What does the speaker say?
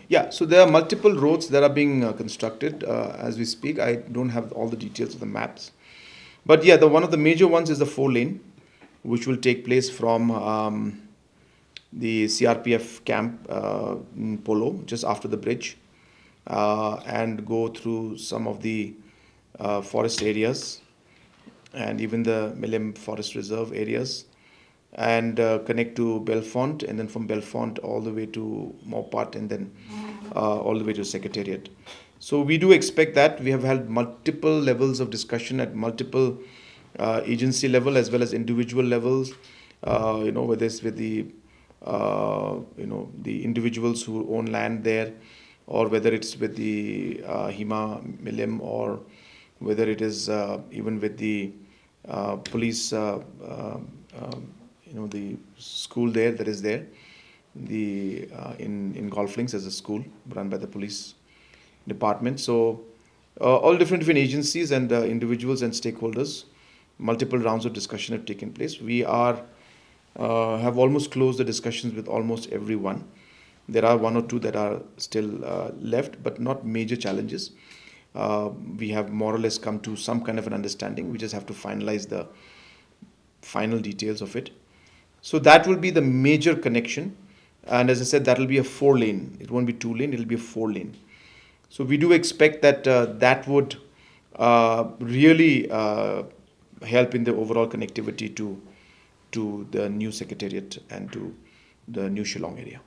Yeah, so there are multiple roads that are being constructed as we speak. I don't have all the details of the maps. But yeah, the one of the major ones is the 4 lane, which will take place from the CRPF camp in Polo, just after the bridge, and go through some of the forest areas and even the Milim Forest Reserve areas, and connect to Belfont, and then from Belfont all the way to Mopat, and then all the way to Secretariat. So we do expect that. We have had multiple levels of discussion at multiple agency level as well as individual levels. Whether it's with the the individuals who own land there, or whether it's with the Hima Milim, or whether it is even with the police, the school there that is there, the in Golf Links as a school run by the police department. So all different agencies and individuals and stakeholders, multiple rounds of discussion have taken place. We are have almost closed the discussions with almost everyone. There are one or two that are still left, but not major challenges. We have more or less come to some kind of an understanding. We just have to finalize the final details of it. So that will be the major connection. And as I said, that will be a 4 lane. It won't be 2 lane, it will be a 4 lane. So we do expect that that would really help in the overall connectivity to the new Secretariat and to the new Shillong area.